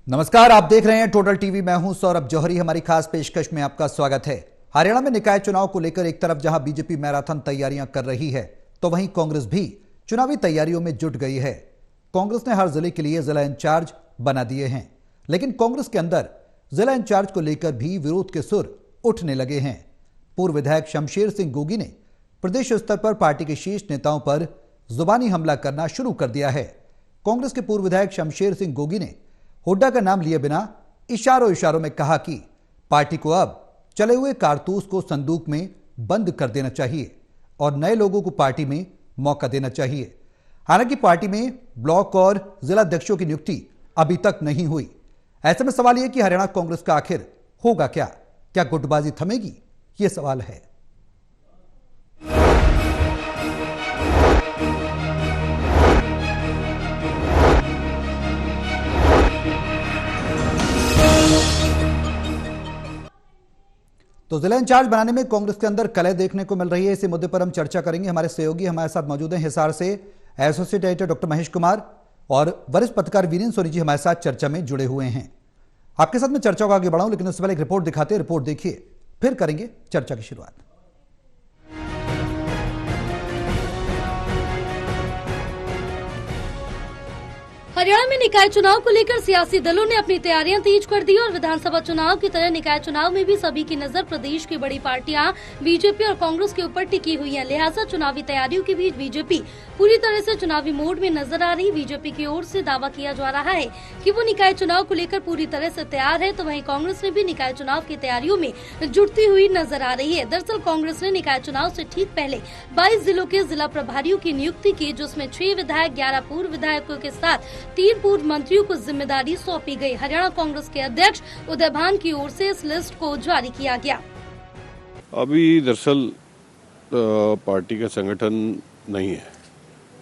नमस्कार, आप देख रहे हैं टोटल टीवी। मैं हूं सौरभ जौहरी। हमारी खास पेशकश में आपका स्वागत है। हरियाणा में निकाय चुनाव को लेकर एक तरफ जहां बीजेपी मैराथन तैयारियां कर रही है, तो वहीं कांग्रेस भी चुनावी तैयारियों में जुट गई है। कांग्रेस ने हर जिले के लिए जिला इंचार्ज बना दिए हैं, लेकिन कांग्रेस के अंदर जिला इंचार्ज को लेकर भी विरोध के सुर उठने लगे हैं। पूर्व विधायक शमशेर सिंह गोगी ने प्रदेश स्तर पर पार्टी के शीर्ष नेताओं पर जुबानी हमला करना शुरू कर दिया है। कांग्रेस के पूर्व विधायक शमशेर सिंह गोगी ने हुड्डा का नाम लिए बिना इशारों में कहा कि पार्टी को अब चले हुए कारतूस को संदूक में बंद कर देना चाहिए और नए लोगों को पार्टी में मौका देना चाहिए। हालांकि पार्टी में ब्लॉक और जिला अध्यक्षों की नियुक्ति अभी तक नहीं हुई। ऐसे में सवाल यह कि हरियाणा कांग्रेस का आखिर होगा क्या? क्या गुटबाजी थमेगी? यह सवाल है। तो जिला इंचार्ज बनाने में कांग्रेस के अंदर कलह देखने को मिल रही है। इसी मुद्दे पर हम चर्चा करेंगे। हमारे सहयोगी हमारे साथ मौजूद हैं हिसार से associate editor doctor Mahesh Kumar और वरिष्ठ पत्रकार वीरेंद्र सोनी जी हमारे साथ चर्चा में जुड़े हुए हैं। आपके साथ में चर्चा को आगे बढ़ाऊं, लेकिन उससे पहले एक रिपोर्ट दिखाते हैं। रिपोर्ट देखिए, फिर करेंगे चर्चा की शुरुआत। हरियाणा में निकाय चुनाव को लेकर सियासी दलों ने अपनी तैयारियां तेज कर दी और विधानसभा चुनाव की तरह निकाय चुनाव में भी सभी की नजर प्रदेश की बड़ी पार्टियां बीजेपी और कांग्रेस के ऊपर टिकी हुई है। लिहाजा चुनावी तैयारियों के बीच बीजेपी पूरी तरह से चुनावी मोड में नजर आ रही। बीजेपी की ओर से दावा किया जा रहा है कि वो निकाय चुनाव को लेकर पूरी तरह से तैयार है, तो वहीं कांग्रेस ने भी निकाय चुनाव की तैयारियों में जुटती हुई नजर आ रही है। दरअसल कांग्रेस ने निकाय चुनाव से ठीक पहले 22 जिलों के जिला प्रभारियों की नियुक्ति की, जिसमें 6 विधायक, 11 पूर्व विधायकों के साथ 3 पूर्व मंत्रियों को जिम्मेदारी सौंपी गई। हरियाणा कांग्रेस के अध्यक्ष उदय भान की ओर से इस लिस्ट को जारी किया गया। अभी दरअसल पार्टी का संगठन नहीं है,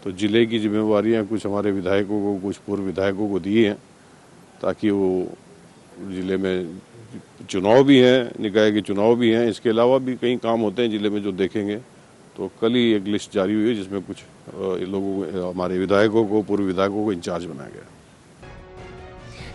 तो जिले की जिम्मेवारियां कुछ हमारे विधायकों को, कुछ पूर्व विधायकों को दी हैं, ताकि वो जिले में चुनाव भी हैं, निकाय के चुनाव भी हैं, इसके अलावा भी कई काम होते हैं जिले में जो देखेंगे। तो कल ही एक लिस्ट जारी हुई है जिसमें कुछ लोगों, हमारे विधायकों को, पूर्व विधायकों को इंचार्ज बनाया गया।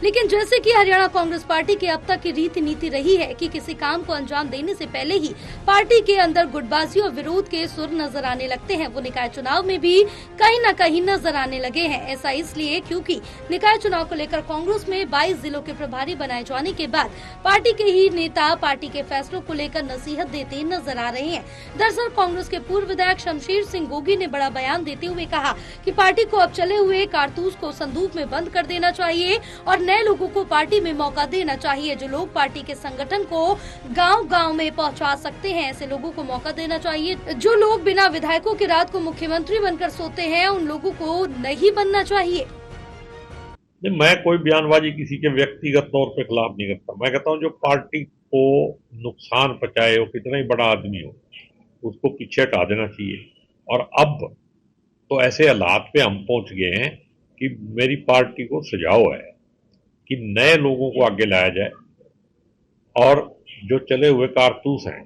लेकिन जैसे कि हरियाणा कांग्रेस पार्टी की अब तक की रीति नीति रही है कि किसी काम को अंजाम देने से पहले ही पार्टी के अंदर गुटबाजी और विरोध के सुर नजर आने लगते हैं, वो निकाय चुनाव में भी कहीं न कहीं नजर आने लगे हैं। ऐसा इसलिए क्योंकि निकाय चुनाव को लेकर कांग्रेस में 22 जिलों के प्रभारी बनाए जाने के बाद पार्टी के ही नेता पार्टी के फैसलों को लेकर नसीहत देते नजर आ रहे हैं। दरअसल कांग्रेस के पूर्व विधायक शमशेर सिंह गोगी ने बड़ा बयान देते हुए कहा कि पार्टी को अब चले हुए कारतूस को संदूक में बंद कर देना चाहिए और नए लोगों को पार्टी में मौका देना चाहिए। जो लोग पार्टी के संगठन को गांव-गांव में पहुंचा सकते हैं, ऐसे लोगों को मौका देना चाहिए। जो लोग बिना विधायकों की रात को मुख्यमंत्री बनकर सोते हैं, उन लोगों को नहीं बनना चाहिए। नहीं, मैं कोई बयानबाजी किसी के व्यक्तिगत तौर पे खिलाफ नहीं करता। मैं कहता हूँ जो पार्टी को नुकसान पहुंचाए, वो कितना ही बड़ा आदमी हो, उसको पीछे हटा देना चाहिए। और अब तो ऐसे हालात पे हम पहुंच गए हैं कि मेरी पार्टी को सुझाव है कि नए लोगों को आगे लाया जाए और जो चले हुए कारतूस हैं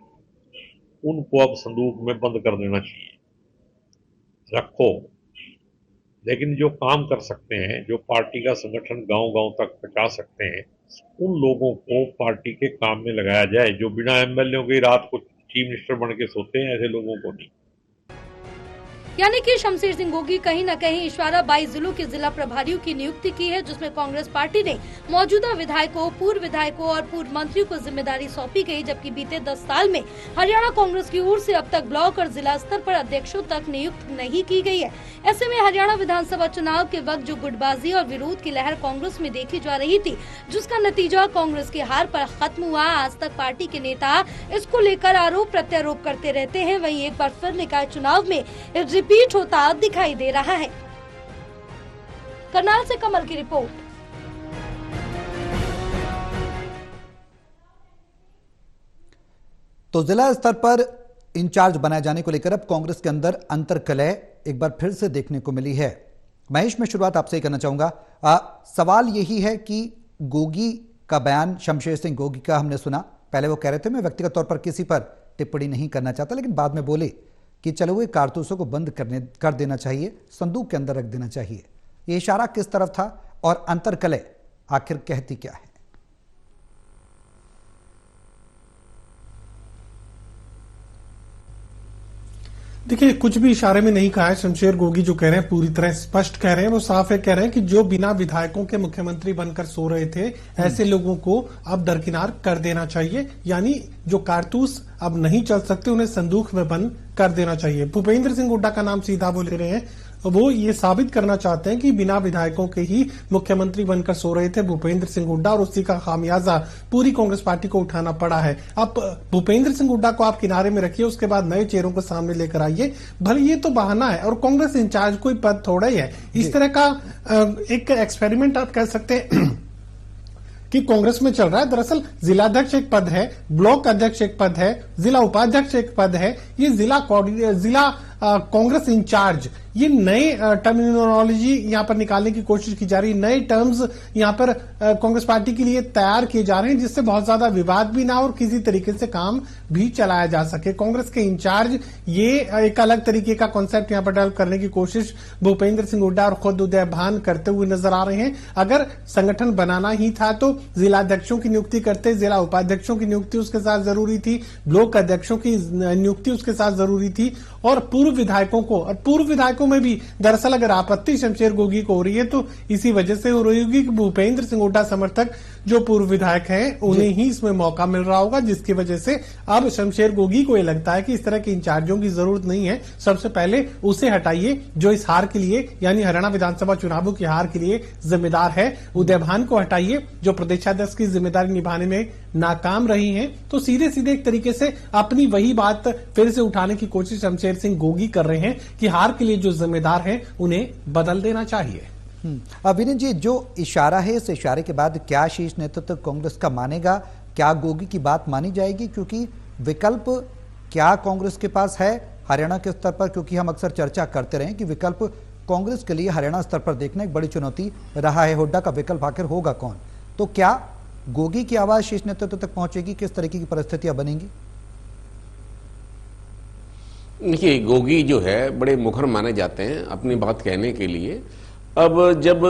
उनको अब संदूक में बंद कर देना चाहिए। रखो, लेकिन जो काम कर सकते हैं, जो पार्टी का संगठन गांव-गांव तक पहुंचा सकते हैं, उन लोगों को पार्टी के काम में लगाया जाए। जो बिना एमएलए की रात को चीफ मिनिस्टर बन के सोते हैं, ऐसे लोगों को नहीं। यानी कि शमशेर सिंह गोगी कहीं न कहीं इशारा 22 जिलों के जिला प्रभारियों की नियुक्ति की है, जिसमें कांग्रेस पार्टी ने मौजूदा विधायकों, पूर्व विधायकों और पूर्व मंत्रियों को जिम्मेदारी सौंपी गई, जबकि बीते 10 साल में हरियाणा कांग्रेस की ओर से अब तक ब्लॉक और जिला स्तर पर अध्यक्षों तक नियुक्त नहीं की गई है। ऐसे में हरियाणा विधानसभा चुनाव के वक्त जो गुटबाजी और विरोध की लहर कांग्रेस में देखी जा रही थी, जिसका नतीजा कांग्रेस की हार पर खत्म हुआ। आज तक पार्टी के नेता इसको लेकर आरोप प्रत्यारोप करते रहते हैं। वहीं एक बार फिर निकाय चुनाव में रिपीट होता दिखाई दे रहा है। करनाल से कमल की रिपोर्ट। तो जिला स्तर पर इंचार्ज बनाए जाने को लेकर अब कांग्रेस के अंदर अंतर्कलह एक बार फिर से देखने को मिली है। महेश, मैं शुरुआत आपसे ही करना चाहूंगा। सवाल यही है कि गोगी का बयान, शमशेर सिंह गोगी का हमने सुना। पहले वो कह रहे थे मैं व्यक्तिगत तौर पर किसी पर टिप्पणी नहीं करना चाहता, लेकिन बाद में बोले कि चले हुए कारतूसों को बंद कर देना चाहिए, संदूक के अंदर रख देना चाहिए। ये इशारा किस तरफ था और अंतर्कलह आखिर कहती क्या है। देखिए, कुछ भी इशारे में नहीं कहा है। शमशेर गोगी जो कह रहे हैं पूरी तरह स्पष्ट कह रहे हैं, वो साफ है, कह रहे हैं कि जो बिना विधायकों के मुख्यमंत्री बनकर सो रहे थे, ऐसे लोगों को अब दरकिनार कर देना चाहिए। यानी जो कारतूस अब नहीं चल सकते उन्हें संदूक में बंद कर देना चाहिए। भूपेंद्र सिंह हुड्डा का नाम सीधा बोल रहे हैं, वो ये साबित करना चाहते हैं कि बिना विधायकों के ही मुख्यमंत्री बनकर सो रहे थे भूपेंद्र सिंह हुड्डा, और उसी का खामियाजा पूरी कांग्रेस पार्टी को उठाना पड़ा है। अब भूपेंद्र सिंह हुड्डा को आप किनारे में रखिए, उसके बाद नए चेहरों को सामने लेकर आइए। भले ये तो बहाना है, और कांग्रेस इंचार्ज कोई पद थोड़ा ही है। इस तरह का एक एक्सपेरिमेंट आप कह सकते हैं कि कांग्रेस में चल रहा है। दरअसल जिलाध्यक्ष एक पद है, ब्लॉक अध्यक्ष एक पद है, जिला उपाध्यक्ष एक पद है, ये जिला कांग्रेस इंचार्ज, ये नए टर्मिनोलॉजी यहां पर निकालने की कोशिश की जा रही है। नए टर्म्स यहां पर कांग्रेस पार्टी के लिए तैयार किए जा रहे हैं, जिससे बहुत ज्यादा विवाद भी ना और किसी तरीके से काम भी चलाया जा सके। कांग्रेस के इंचार्ज ये एक अलग तरीके का कॉन्सेप्ट यहां पर डेवलप करने की कोशिश भूपेंद्र सिंह हुड्डा और खुद उदय भान करते हुए नजर आ रहे हैं। अगर संगठन बनाना ही था तो जिलाध्यक्षों की नियुक्ति करते, जिला उपाध्यक्षों की नियुक्ति उसके साथ जरूरी थी, ब्लॉक अध्यक्षों की नियुक्ति उसके साथ जरूरी थी, और पूर्व विधायकों को, और पूर्व विधायकों में भी दरअसल अगर आपत्ति शमशेर गोगी को हो रही है तो इसी वजह से हो रही होगी कि भूपेंद्र सिंह हुड्डा समर्थक जो पूर्व विधायक हैं उन्हें ही इसमें मौका मिल रहा होगा, जिसकी वजह से अब शमशेर गोगी को यह लगता है कि इस तरह के इंचार्जों की जरूरत नहीं है। सबसे पहले उसे हटाइए जो इस हार के लिए, यानी हरियाणा विधानसभा चुनावों की हार के लिए जिम्मेदार है। उदय भान को हटाइए जो प्रदेशाध्यक्ष की जिम्मेदारी निभाने में नाकाम रही हैं। तो सीधे सीधे एक तरीके से अपनी वही बात फिर से उठाने की कोशिश शमशेर सिंह गोगी कर रहे हैं कि हार के लिए जो जिम्मेदार हैं उन्हें बदल देना चाहिए। विनीत जी, जो इशारा है, इस इशारे के बाद क्या शीर्ष नेतृत्व कांग्रेस का मानेगा? क्या गोगी की बात मानी जाएगी? क्योंकि विकल्प क्या कांग्रेस के पास है हरियाणा के स्तर पर? क्योंकि हम अक्सर चर्चा करते रहे कि विकल्प कांग्रेस के लिए हरियाणा स्तर पर देखना एक बड़ी चुनौती रहा है। हुड्डा का विकल्प आखिर होगा कौन? तो क्या गोगी की आवाज शीर्ष नेतृत्व तक पहुंचेगी? किस तरीके की परिस्थितियां बनेंगी? देखिए, गोगी जो है बड़े मुखर माने जाते हैं अपनी बात कहने के लिए। अब जब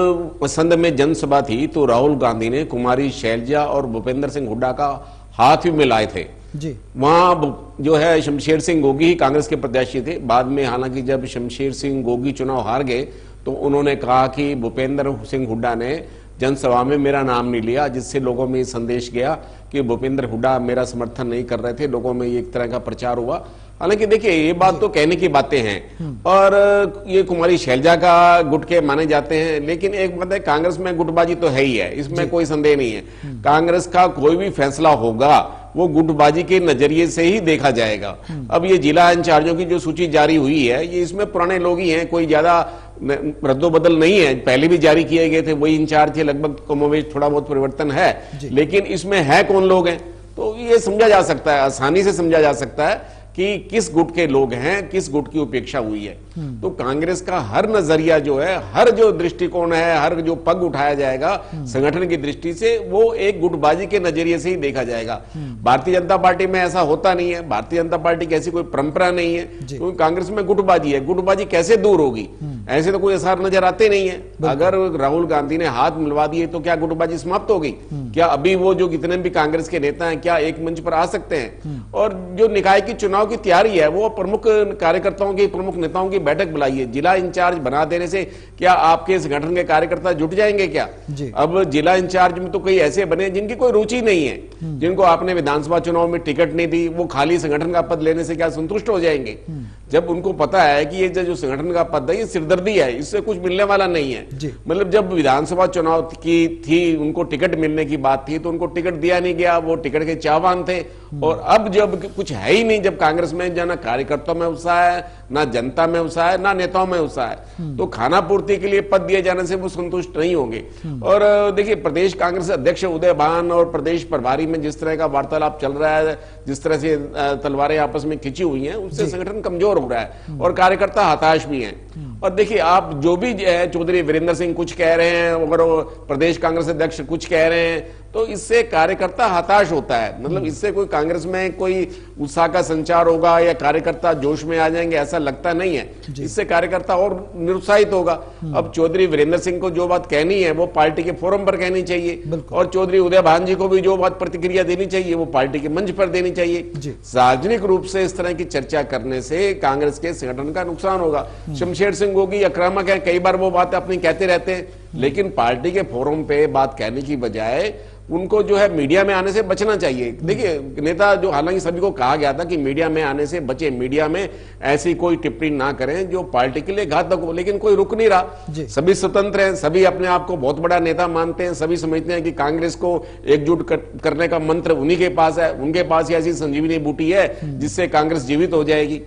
संद में जनसभा थी तो राहुल गांधी ने कुमारी शैलजा और भूपेंद्र सिंह हुड्डा का हाथ भी मिलाए थे जी। वहां जो है शमशेर सिंह गोगी ही कांग्रेस के प्रत्याशी थे। बाद में हालांकि जब शमशेर सिंह गोगी चुनाव हार गए तो उन्होंने कहा कि भूपेंद्र सिंह हुड्डा ने जनसभा में मेरा नाम नहीं लिया, जिससे लोगों में ये संदेश गया कि भूपेंद्र हुड्डा मेरा समर्थन नहीं कर रहे थे। लोगों में एक तरह का प्रचार हुआ। हालांकि देखिए, ये बात तो कहने की बातें हैं, और ये कुमारी शैलजा का गुट के माने जाते हैं, लेकिन एक बात है, कांग्रेस में गुटबाजी तो है ही है, इसमें कोई संदेह नहीं है। कांग्रेस का कोई भी फैसला होगा वो गुटबाजी के नजरिए से ही देखा जाएगा। अब ये जिला इंचार्जों की जो सूची जारी हुई है, ये इसमें पुराने लोग ही हैं, कोई ज्यादा रद्दोबदल नहीं है। पहले भी जारी किए गए थे, वही इंचार्ज थे, लगभग कमोबेश थोड़ा बहुत परिवर्तन है, लेकिन इसमें है कौन लोग हैं तो ये समझा जा सकता है, आसानी से समझा जा सकता है कि किस गुट के लोग हैं, किस गुट की उपेक्षा हुई है। तो कांग्रेस का हर नजरिया जो है, हर जो दृष्टिकोण है, हर जो पग उठाया जाएगा संगठन की दृष्टि से, वो एक गुटबाजी के नजरिए से ही देखा जाएगा। भारतीय जनता पार्टी में ऐसा होता नहीं है। भारतीय जनता पार्टी की ऐसी कोई परंपरा नहीं है, क्योंकि कांग्रेस में गुटबाजी है। गुटबाजी कैसे दूर होगी? ऐसे तो कोई आसार नजर आते नहीं है। अगर राहुल गांधी ने हाथ मिलवा दिए तो क्या गुटबाजी समाप्त हो गई? क्या अभी वो जो कितने भी कांग्रेस के नेता हैं क्या एक मंच पर आ सकते हैं? और जो निकाय की चुनाव की तैयारी है, वो प्रमुख कार्यकर्ताओं की, प्रमुख नेताओं की बैठक बुलाइए। जिला इंचार्ज बना देने से क्या आपके संगठन के कार्यकर्ता जुट जाएंगे क्या? अब जिला इंचार्ज में तो कई ऐसे बने जिनकी कोई रुचि नहीं है, जिनको आपने विधानसभा चुनाव में टिकट नहीं दी, वो खाली संगठन का पद लेने से क्या संतुष्ट हो जाएंगे? जब उनको पता है कि ये जो संगठन का पद है ये सिरदर्दी है, इससे कुछ मिलने वाला नहीं है। मतलब जब विधानसभा चुनाव की थी, उनको टिकट मिलने की बात थी तो उनको टिकट दिया नहीं गया, वो टिकट के चाहवान थे। और अब जब कुछ है ही नहीं, जब कांग्रेस में ना कार्यकर्ताओं में उत्साह है, ना जनता में उत्साह है, ना नेताओं में उत्साह है, तो खाना पूर्ति के लिए पद दिए जाने से वो संतुष्ट नहीं होंगे। और देखिए, प्रदेश कांग्रेस अध्यक्ष उदय भान और प्रदेश प्रभारी में जिस तरह का वार्तालाप चल रहा है, जिस तरह से तलवारें आपस में खिंची हुई हैं, उससे संगठन कमजोर हो रहा है और कार्यकर्ता हताश भी हैं। और देखिए, आप जो भी चौधरी वीरेंद्र सिंह कुछ कह रहे हैं, अगर प्रदेश कांग्रेस अध्यक्ष कुछ कह रहे हैं, तो इससे कार्यकर्ता हताश होता है। मतलब इससे कोई कांग्रेस में कोई उत्साह का संचार होगा या कार्यकर्ता जोश में आ जाएंगे, ऐसा लगता नहीं है। इससे कार्यकर्ता और निरुत्साहित होगा। अब चौधरी वीरेंद्र सिंह को जो बात कहनी है वो पार्टी के फोरम पर कहनी चाहिए, और चौधरी उदय भान जी को भी जो बात प्रतिक्रिया देनी चाहिए वो पार्टी के मंच पर देनी चाहिए। सार्वजनिक रूप से इस तरह की चर्चा करने से कांग्रेस के संगठन का नुकसान होगा। शमशेर सिंह गोगी आक्रामक है, कई बार वो बात अपनी कहते रहते हैं, लेकिन पार्टी के फोरम पे बात कहने की बजाय उनको जो है मीडिया में आने से बचना चाहिए। देखिए नेता जो, हालांकि सभी को कहा गया था कि मीडिया में आने से बचे, मीडिया में ऐसी कोई टिप्पणी ना करें जो पार्टी के लिए घातक हो, लेकिन कोई रुक नहीं रहा। सभी स्वतंत्र हैं, सभी अपने आप को बहुत बड़ा नेता मानते हैं, सभी समझते हैं कि कांग्रेस को एकजुट करने का मंत्र उन्हीं के पास है, उनके पास ही ऐसी संजीवनी बूटी है जिससे कांग्रेस जीवित हो जाएगी।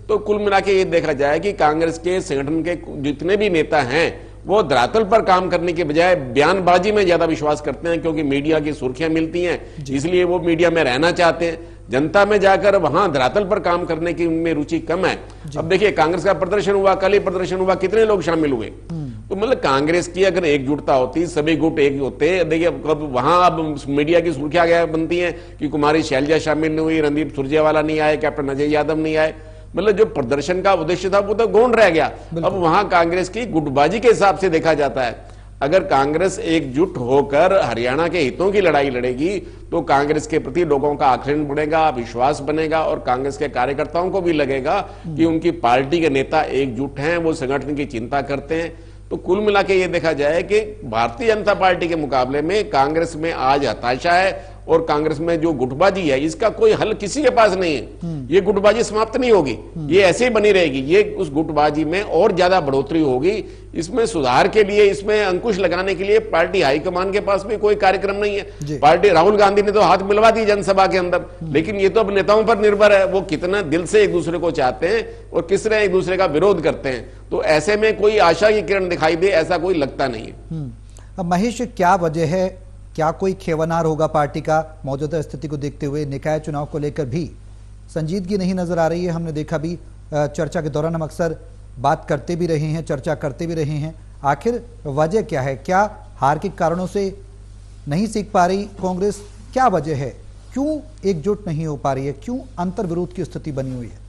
तो कुल मिला के ये देखा जाए कि कांग्रेस के संगठन के जितने भी नेता हैं वो धरातल पर काम करने के बजाय बयानबाजी में ज्यादा विश्वास करते हैं, क्योंकि मीडिया की सुर्खियां मिलती हैं, इसलिए वो मीडिया में रहना चाहते हैं। जनता में जाकर वहां धरातल पर काम करने की उनमें रुचि कम है। अब देखिए कांग्रेस का प्रदर्शन हुआ, कल ही प्रदर्शन हुआ, कितने लोग शामिल हुए। तो मतलब कांग्रेस की अगर एकजुटता होती, सभी गुट एक होते, देखिए वहां अब मीडिया की सुर्खियां बनती हैं कि कुमारी शैलजा शामिल नहीं हुई, रणदीप सुरजेवाला नहीं आए, कैप्टन अजय यादव नहीं आए। मतलब जो प्रदर्शन का उद्देश्य था वो तो गौण रह गया। अब वहां कांग्रेस की गुटबाजी के हिसाब से देखा जाता है। अगर कांग्रेस एकजुट होकर हरियाणा के हितों की लड़ाई लड़ेगी तो कांग्रेस के प्रति लोगों का आकर्षण बढ़ेगा, विश्वास बनेगा, और कांग्रेस के कार्यकर्ताओं को भी लगेगा कि उनकी पार्टी के नेता एकजुट हैं, वो संगठन की चिंता करते हैं। तो कुल मिला के ये देखा जाए कि भारतीय जनता पार्टी के मुकाबले में कांग्रेस में आज हताशा है, और कांग्रेस में जो गुटबाजी है इसका कोई हल किसी के पास नहीं है। ये गुटबाजी समाप्त नहीं होगी, ये ऐसे ही बनी रहेगी। ये उस गुटबाजी में और ज्यादा बढ़ोतरी होगी। इसमें सुधार के लिए, इसमें अंकुश लगाने के लिए पार्टी हाईकमान के पास भी कोई कार्यक्रम नहीं है। पार्टी, राहुल गांधी ने तो हाथ मिलवा दी जनसभा के अंदर, लेकिन ये तो अब नेताओं पर निर्भर है, वो कितना दिल से एक दूसरे को चाहते हैं और किस तरह एक दूसरे का विरोध करते हैं। तो ऐसे में कोई आशा की किरण दिखाई दे, ऐसा कोई लगता नहीं है। अब महेश, क्या वजह है, क्या कोई खेवनार होगा पार्टी का? मौजूदा स्थिति को देखते हुए निकाय चुनाव को लेकर भी संजीदगी नहीं नजर आ रही है। हमने देखा भी चर्चा के दौरान हम अक्सर बात करते भी रहे हैं, चर्चा करते भी रहे हैं। आखिर वजह क्या है? क्या हार के कारणों से नहीं सीख पा रही कांग्रेस? क्या वजह है? क्यों एकजुट नहीं हो पा रही है? क्यों अंतर्विरोध की स्थिति बनी हुई है?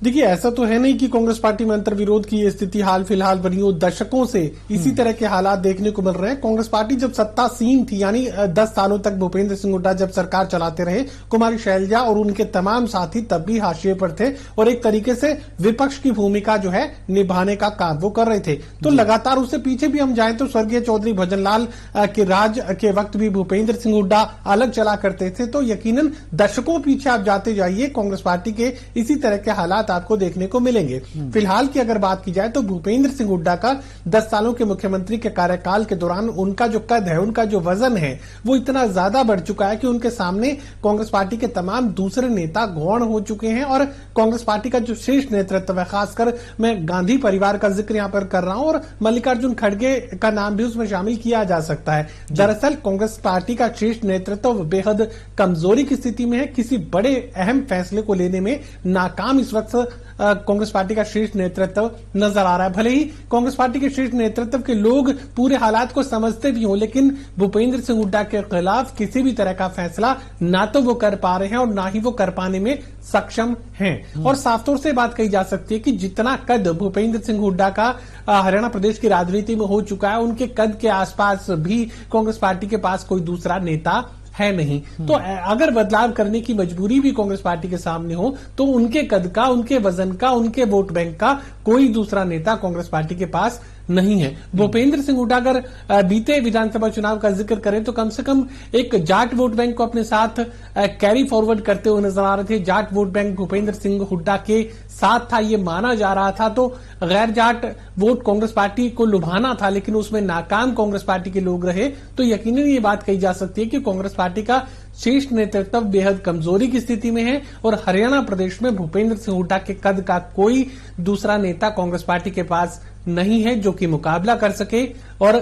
देखिए, ऐसा तो है नहीं कि कांग्रेस पार्टी में अंतर्विरोध की ये स्थिति हाल फिलहाल बनी हो। दशकों से इसी तरह के हालात देखने को मिल रहे हैं। कांग्रेस पार्टी जब सत्तासीन थी, यानी 10 सालों तक भूपेंद्र सिंह हुड्डा जब सरकार चलाते रहे, कुमारी शैलजा और उनके तमाम साथी तब भी हाशिए पर थे और एक तरीके से विपक्ष की भूमिका जो है निभाने का काम वो कर रहे थे। तो लगातार उससे पीछे भी हम जाएं तो स्वर्गीय चौधरी भजनलाल के राज के वक्त भी भूपेंद्र सिंह हुड्डा अलग चला करते थे। तो यकीनन दशकों पीछे आप जाते जाइए, कांग्रेस पार्टी के इसी तरह के हालात आपको देखने को मिलेंगे। फिलहाल की अगर बात की जाए तो भूपेंद्र सिंह हुड्डा का 10 सालों के मुख्यमंत्री के कार्यकाल के दौरान उनका जो कद है, उनका जो वजन है, वो इतना ज्यादा बढ़ चुका है कि उनके सामने कांग्रेस पार्टी के तमाम दूसरे नेता गौण हो चुके हैं। और कांग्रेस पार्टी का जो शीर्ष नेतृत्व है, खासकर मैं गांधी परिवार का जिक्र यहां पर कर रहा हूं और मल्लिकार्जुन खड़गे का नाम भी उसमें शामिल किया जा सकता है। दरअसल कांग्रेस पार्टी का शीर्ष नेतृत्व बेहद कमजोरी की स्थिति में है। किसी बड़े अहम फैसले को लेने में नाकाम इस वक्त कांग्रेस पार्टी का शीर्ष नेतृत्व नजर आ रहा है। भले ही कांग्रेस पार्टी के शीर्ष नेतृत्व के लोग पूरे हालात को समझते भी हों, लेकिन भूपेंद्र सिंह हुड्डा के खिलाफ किसी भी तरह का फैसला ना तो वो कर पा रहे हैं और ना ही वो कर पाने में सक्षम हैं। और साफ तौर से बात कही जा सकती है कि जितना कद भूपेंद्र सिंह हुड्डा का हरियाणा प्रदेश की राजनीति में हो चुका है, उनके कद के आसपास भी कांग्रेस पार्टी के पास कोई दूसरा नेता है नहीं। तो अगर बदलाव करने की मजबूरी भी कांग्रेस पार्टी के सामने हो तो उनके कद का, उनके वजन का, उनके वोट बैंक का कोई दूसरा नेता कांग्रेस पार्टी के पास नहीं है। भूपेंद्र सिंह हुड्डा अगर बीते विधानसभा चुनाव का जिक्र करें तो कम से कम एक जाट वोट बैंक को अपने साथ कैरी फॉरवर्ड करते हुए नजर आ रहे थे। जाट वोट बैंक भूपेंद्र सिंह हुड्डा के साथ था, ये माना जा रहा था। तो गैर जाट वोट कांग्रेस पार्टी को लुभाना था, लेकिन उसमें नाकाम कांग्रेस पार्टी के लोग रहे। तो यकीनन ये बात कही जा सकती है कि कांग्रेस पार्टी का शीर्ष नेतृत्व बेहद कमजोरी की स्थिति में है और हरियाणा प्रदेश में भूपेंद्र सिंह हुड्डा के कद का कोई दूसरा नेता कांग्रेस पार्टी के पास नहीं है जो कि मुकाबला कर सके। और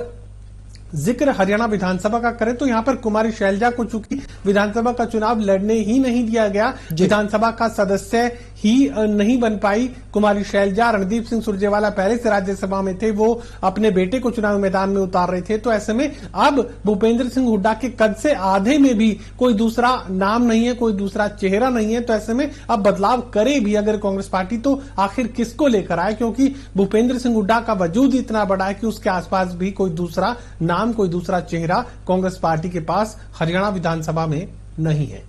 जिक्र हरियाणा विधानसभा का करें तो यहां पर कुमारी शैलजा को चूंकि विधानसभा का चुनाव लड़ने ही नहीं दिया गया, विधानसभा का सदस्य ही नहीं बन पाई। कुमारी शैलजा, रणदीप सिंह सुरजेवाला पहले से राज्यसभा में थे, वो अपने बेटे को चुनाव मैदान में उतार रहे थे। तो ऐसे में अब भूपेंद्र सिंह हुड्डा के कद से आधे में भी कोई दूसरा नाम नहीं है, कोई दूसरा चेहरा नहीं है। तो ऐसे में अब बदलाव करे भी अगर कांग्रेस पार्टी तो आखिर किसको लेकर आए, क्योंकि भूपेंद्र सिंह हुड्डा का वजूद इतना बड़ा है कि उसके आसपास भी कोई दूसरा नाम, कोई दूसरा चेहरा कांग्रेस पार्टी के पास हरियाणा विधानसभा में नहीं है।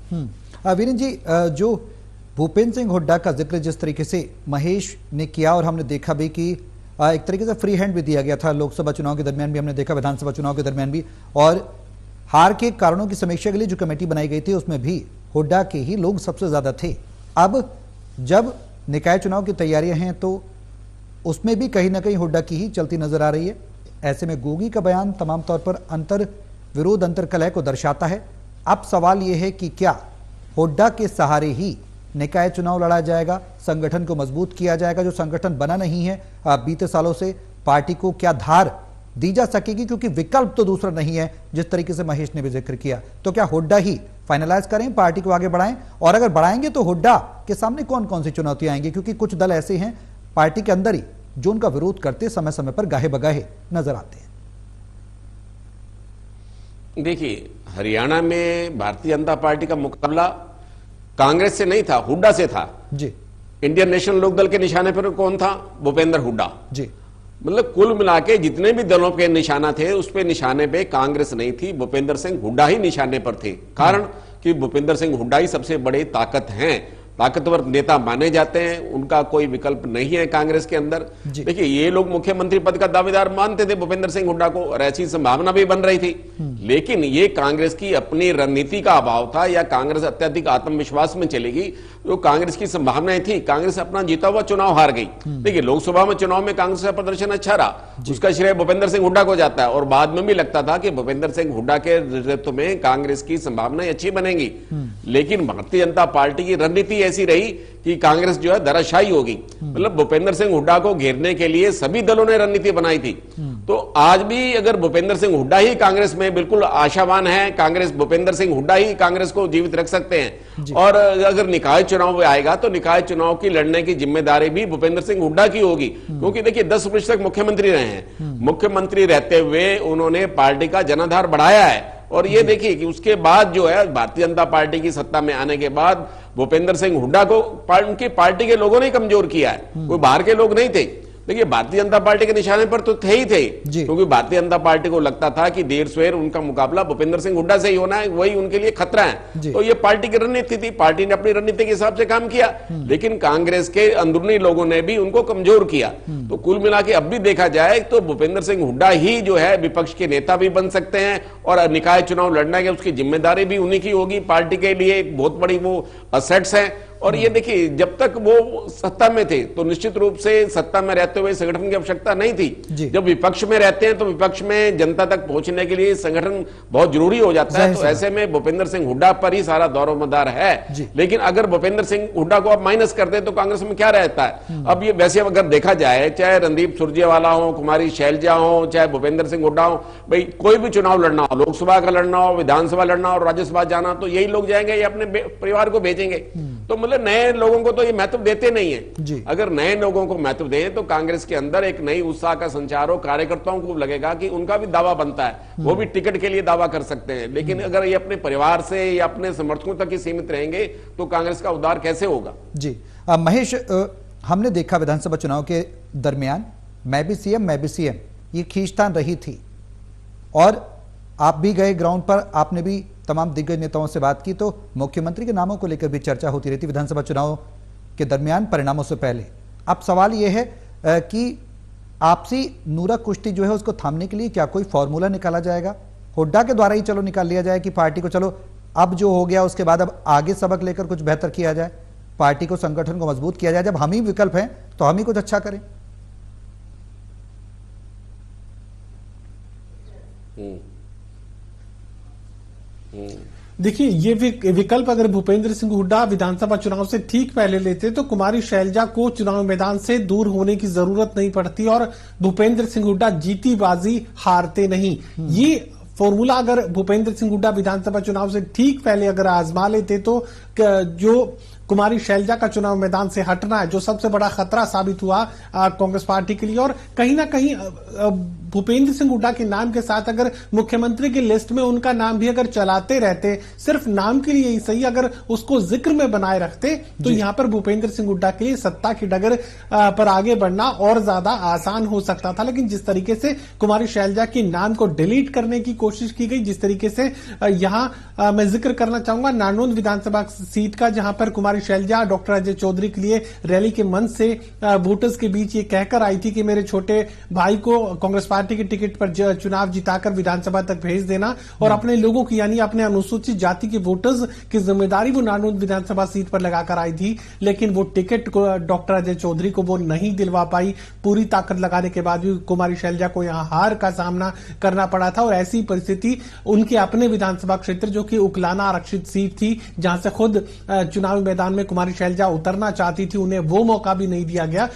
वीरेंद्र जी, जो भूपेंद्र सिंह हुड्डा का जिक्र जिस तरीके से महेश ने किया और हमने देखा भी कि एक तरीके से फ्री हैंड भी दिया गया था लोकसभा चुनाव के दरमियान भी, हमने देखा विधानसभा चुनाव के दरमियान भी, और हार के कारणों की समीक्षा के लिए जो कमेटी बनाई गई थी उसमें भी हुड्डा के ही लोग सबसे ज्यादा थे। अब जब निकाय चुनाव की तैयारियां हैं तो उसमें भी कहीं ना कहीं हुड्डा की ही चलती नजर आ रही है। ऐसे में गोगी का बयान तमाम तौर पर अंतर विरोध, अंतर कलह को दर्शाता है। अब सवाल यह है कि क्या हुड्डा के सहारे ही निकाय चुनाव लड़ा जाएगा, संगठन को मजबूत किया जाएगा, जो संगठन बना नहीं है बीते सालों से, पार्टी को क्या धार दी जा सकेगी, क्योंकि विकल्प तो दूसरा नहीं है, जिस तरीके से महेश ने भी जिक्र किया। तो क्या हुड्डा ही फाइनलाइज करें, पार्टी को आगे बढ़ाएं, और अगर बढ़ाएंगे तो हुड्डा के सामने कौन कौन सी चुनौतियां आएंगी, क्योंकि कुछ दल ऐसे हैं पार्टी के अंदर ही जो उनका विरोध करते समय समय पर गाहे बगाहे नजर आते हैं। देखिए, हरियाणा में भारतीय जनता पार्टी का मुकाबला कांग्रेस से नहीं था, हुड्डा से था जी। इंडियन नेशनल लोकदल के निशाने पर कौन था? भूपेंद्र हुड्डा जी। मतलब कुल मिला के जितने भी दलों के निशाना थे उस पे निशाने पे कांग्रेस नहीं थी, भूपेंद्र सिंह हुड्डा ही निशाने पर थे। कारण कि भूपेंद्र सिंह हुड्डा ही सबसे बड़े ताकत हैं, ताकतवर नेता माने जाते हैं, उनका कोई विकल्प नहीं है कांग्रेस के अंदर। देखिए, ये लोग मुख्यमंत्री पद का दावेदार मानते थे भूपेंद्र सिंह हुड्डा को, और ऐसी संभावना भी बन रही थी। लेकिन ये कांग्रेस की अपनी रणनीति का अभाव था, या कांग्रेस अत्यधिक आत्मविश्वास में चलेगी, जो कांग्रेस की संभावनाएं थी। कांग्रेस अपना जीता हुआ चुनाव हार गई। देखिए, लोकसभा में चुनाव में कांग्रेस का प्रदर्शन अच्छा रहा, उसका श्रेय भूपेंद्र सिंह हुड्डा को जाता है, और बाद में भी लगता था कि भूपेंद्र सिंह हुड्डा के नेतृत्व में कांग्रेस की संभावनाएं अच्छी बनेंगी। लेकिन भारतीय जनता पार्टी की रणनीति ऐसी रही कि कांग्रेस जो है धराशायी होगी। मतलब भूपेंद्र सिंह हुड्डा को घेरने के लिए सभी दलों ने रणनीति बनाई थी। तो आज भी अगर भूपेंद्र सिंह हुड्डा ही कांग्रेस में बिल्कुल आशावान है, कांग्रेस भूपेंद्र सिंह हुड्डा ही कांग्रेस को जीवित रख सकते हैं। और अगर निकाय चुनाव आएगा तो निकाय चुनाव की लड़ने की जिम्मेदारी भी भूपेंद्र सिंह हुड्डा की होगी, क्योंकि देखिए 10 वर्ष तक मुख्यमंत्री रहे हैं। मुख्यमंत्री रहते हुए उन्होंने पार्टी का जनाधार बढ़ाया है, और ये देखिए कि उसके बाद जो है भारतीय जनता पार्टी की सत्ता में आने के बाद भूपेंद्र सिंह हुड्डा को उनकी पार्टी के लोगों ने कमजोर किया है, कोई बाहर के लोग नहीं थे। देखिए, भारतीय जनता पार्टी के निशाने पर तो थे ही थे, क्योंकि भारतीय जनता पार्टी को लगता था कि देर सवेर उनका मुकाबला भूपेंद्र सिंह हुड्डा से ही होना है, वही उनके लिए खतरा है। तो ये पार्टी की रणनीति थी, पार्टी ने अपनी रणनीति के हिसाब से काम किया, लेकिन कांग्रेस के अंदरूनी लोगों ने भी उनको कमजोर किया। तो कुल मिला के अब भी देखा जाए तो भूपेंद्र सिंह हुड्डा ही जो है विपक्ष के नेता भी बन सकते हैं, और निकाय चुनाव लड़ने की उसकी जिम्मेदारी भी उन्हीं की होगी। पार्टी के लिए एक बहुत बड़ी वो असेट्स है। और ये देखिए, जब तक वो सत्ता में थे तो निश्चित रूप से सत्ता में रहते हुए संगठन की आवश्यकता नहीं थी। जब विपक्ष में रहते हैं तो विपक्ष में जनता तक पहुंचने के लिए संगठन बहुत जरूरी हो जाता है। तो ऐसे में भूपेंद्र सिंह हुड्डा पर ही सारा दौरोमदार है। लेकिन अगर भूपेंद्र सिंह हुड्डा को आप माइनस कर दे तो कांग्रेस में क्या रहता है? अब ये वैसे अगर देखा जाए, चाहे रणदीप सुरजेवाला हो, कुमारी शैलजा हो, चाहे भूपेंद्र सिंह हुड्डा हो, भाई कोई भी चुनाव लड़ना हो, लोकसभा का लड़ना हो, विधानसभा लड़ना हो, राज्यसभा जाना, तो यही लोग जाएंगे या अपने परिवार को भेजेंगे। तो मतलब नए लोगों को तो ये महत्व देते नहीं है। अगर नए लोगों को महत्व दें तो कांग्रेस के अंदर एक नई उत्साह का संचार हो, कार्यकर्ताओं को लगेगा कि उनका भी दावा बनता है, वो भी टिकट के लिए दावा कर सकते हैं। लेकिन अगर ये अपने परिवार से या अपने समर्थकों तक ही सीमित रहेंगे तो कांग्रेस का उद्धार कैसे होगा? जी महेश, हमने देखा विधानसभा चुनाव के दरमियान मैं भी सीएम ये खींचतान रही थी, और आप भी गए ग्राउंड पर, आपने भी तमाम दिग्गज नेताओं से बात की, तो मुख्यमंत्री के नामों को लेकर भी चर्चा होती रहती विधानसभा चुनाव के दरमियान परिणामों से पहले। अब सवाल यह है कि आपसी नूरा कुश्ती जो है उसको थामने के लिए क्या कोई फॉर्मूला निकाला जाएगा? हुड्डा के द्वारा ही चलो निकाल लिया जाए कि पार्टी को चलो अब जो हो गया उसके बाद अब आगे सबक लेकर कुछ बेहतर किया जाए, पार्टी को, संगठन को मजबूत किया जाए। जब हम ही विकल्प हैं तो हम ही कुछ अच्छा करें। देखिए, ये विकल्प अगर भूपेंद्र सिंह हुड्डा विधानसभा चुनाव से ठीक पहले लेते तो कुमारी शैलजा को चुनाव मैदान से दूर होने की जरूरत नहीं पड़ती, और भूपेंद्र सिंह हुड्डा जीती बाजी हारते नहीं। ये फॉर्मूला अगर भूपेंद्र सिंह हुड्डा विधानसभा चुनाव से ठीक पहले अगर आजमा लेते तो जो कुमारी शैलजा का चुनाव मैदान से हटना है, जो सबसे बड़ा खतरा साबित हुआ कांग्रेस पार्टी के लिए। और कहीं ना कहीं भूपेंद्र सिंह हुड्डा के नाम के साथ अगर मुख्यमंत्री की लिस्ट में उनका नाम भी अगर चलाते रहते, सिर्फ नाम के लिए ही सही, अगर उसको जिक्र में बनाए रखते, तो यहां पर भूपेंद्र सिंह हुड्डा के लिए सत्ता की डगर पर आगे बढ़ना और ज्यादा आसान हो सकता था। लेकिन जिस तरीके से कुमारी शैलजा के नाम को डिलीट करने की कोशिश की गई, जिस तरीके से यहां मैं जिक्र करना चाहूंगा नानोद विधानसभा सीट का, जहां पर कुमारी शैलजा डॉक्टर अजय चौधरी के लिए रैली के मंच से वोटर्स के बीच ये कहकर आई थी कि मेरे छोटे भाई को कांग्रेस पार्टी के टिकट पर चुनाव जिताकर विधानसभा तक भेज देना, और अपने लोगों की यानी अपने अनुसूचित जाति के वोटर्स की जिम्मेदारी वो नानोद विधानसभा सीट पर लगाकर आई थी। लेकिन वो टिकट को डॉक्टर अजय चौधरी को वो नहीं दिलवा पाई। पूरी ताकत लगाने के बाद भी कुमारी शैलजा को यहां हार का सामना करना पड़ा था। और ऐसी परिस्थिति उनके अपने विधानसभा क्षेत्र, जो कि उकलाना आरक्षित सीट थी, जहां से खुद चुनावी मैदान में कुमारी शैलजा उतरना चाहती थी, उन्हें वो मौका भी नहीं दिया गया।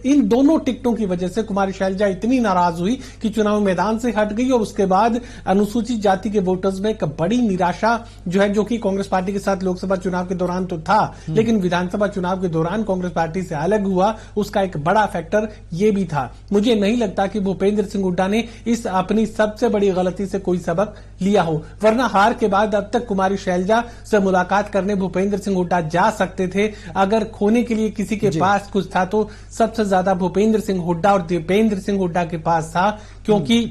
इन दोनों टिकटों की वजह से कुमारी शैलजा इतनी नाराज हुई कि चुनावी मैदान से हट गई। और उसके बाद अनुसूचित जाति के वोटर्स में एक बड़ी निराशा जो कि कांग्रेस पार्टी के साथ लोकसभा चुनाव के दौरान तो था, लेकिन विधानसभा चुनाव के दौरान कांग्रेस पार्टी से अलग हुआ, उसका एक बड़ा फैक्टर ये भी था। मुझे नहीं लगता कि भूपेंद्र सिंह हुड्डा ने इस अपनी सबसे बड़ी गलती से कोई सबक लिया हो, वरना हार के बाद अब तक कुमारी शैलजा से मुलाकात करने भूपेंद्र सिंह हुड्डा जा सकते थे। अगर खोने के लिए किसी के पास कुछ था तो सबसे ज्यादा भूपेंद्र सिंह हुड्डा और दीपेंद्र सिंह हुड्डा के पास था, क्योंकि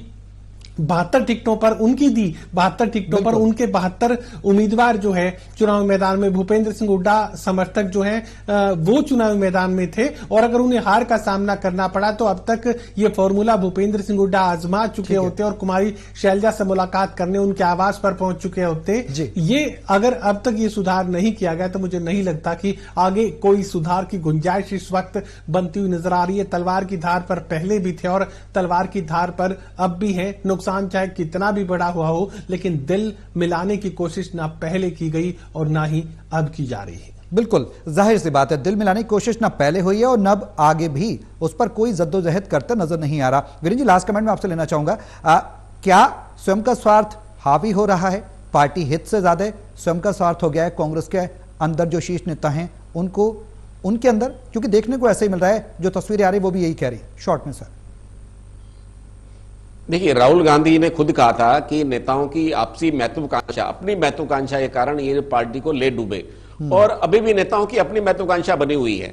72 टिकटों पर उनकी दी, 72 टिकटों पर उनके 72 उम्मीदवार जो है चुनावी मैदान में, भूपेंद्र सिंह हुड्डा समर्थक जो हैं वो चुनावी मैदान में थे। और अगर उन्हें हार का सामना करना पड़ा तो अब तक ये फॉर्मूला भूपेंद्र सिंह हुड्डा आजमा चुके होते और कुमारी शैलजा से मुलाकात करने उनके आवास पर पहुंच चुके होते। ये अगर अब तक ये सुधार नहीं किया गया तो मुझे नहीं लगता कि आगे कोई सुधार की गुंजाइश इस वक्त बनती हुई नजर आ रही है। तलवार की धार पर पहले भी थे और तलवार की धार पर अब भी है। नुकसान चाहे कितना भी बड़ा हुआ हो, लेकिन दिल मिलाने की कोशिश ना पहले की गई और ना ही अब की जा रही है। बिल्कुल जाहिर सी बात है, दिल मिलाने की कोशिश ना पहले हुई है और न अब आगे भी उस पर कोई जद्दोजहद करता नजर नहीं आ रहा। वीरेंद्र जी, लास्ट कमेंट में आपसे लेना चाहूंगा, क्या स्वयं का स्वार्थ हावी हो रहा है? पार्टी हित से ज्यादा स्वयं का स्वार्थ हो गया है कांग्रेस के अंदर? जो शीर्ष नेता हैं उनको उनके अंदर, क्योंकि देखने को ऐसे ही मिल रहा है, जो तस्वीरें आ रही वो भी यही कह रही है। शॉर्ट में सर देखिए, राहुल गांधी ने खुद कहा था कि नेताओं की आपसी महत्वाकांक्षा, अपनी महत्वाकांक्षा के कारण ये पार्टी को ले डूबे, और अभी भी नेताओं की अपनी महत्वाकांक्षा बनी हुई है।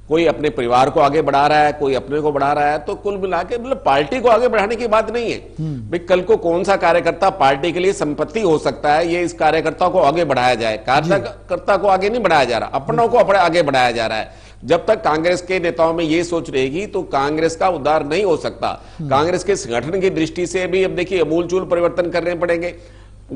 कोई अपने परिवार को आगे बढ़ा रहा है, कोई अपने को बढ़ा रहा है, तो कुल मिला के मतलब पार्टी को आगे बढ़ाने की बात नहीं है भाई। कल को कौन सा कार्यकर्ता पार्टी के लिए संपत्ति हो सकता है, ये इस कार्यकर्ता को आगे बढ़ाया जाए। कार्यकर्ता को आगे नहीं बढ़ाया जा रहा, अपनों को अपने आगे बढ़ाया जा रहा है। जब तक कांग्रेस के नेताओं में ये सोच रहेगी तो कांग्रेस का उद्धार नहीं हो सकता। कांग्रेस के संगठन की दृष्टि से भी अब देखिए अमूलचूल परिवर्तन करने पड़ेंगे।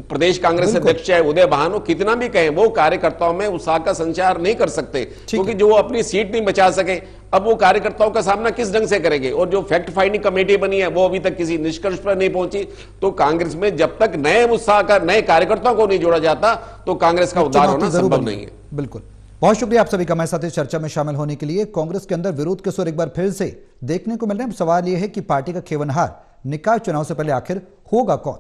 प्रदेश कांग्रेस अध्यक्ष चाहे उदय भानु कितना भी कहें, वो कार्यकर्ताओं में उत्साह का संचार नहीं कर सकते, क्योंकि जो वो अपनी सीट नहीं बचा सके, अब वो कार्यकर्ताओं का सामना किस ढंग से करेंगे। और जो फैक्ट फाइंडिंग कमेटी बनी है वो अभी तक किसी निष्कर्ष पर नहीं पहुंची। तो कांग्रेस में जब तक नए उत्साह का, नए कार्यकर्ताओं को नहीं जोड़ा जाता तो कांग्रेस का उद्धार होना संभव नहीं है। बिल्कुल, बहुत शुक्रिया आप सभी का हमारे साथ इस चर्चा में शामिल होने के लिए। कांग्रेस के अंदर विरोध के सुर एक बार फिर से देखने को मिल रहे हैं। सवाल यह है कि पार्टी का खेवनहार निकाय चुनाव से पहले आखिर होगा कौन?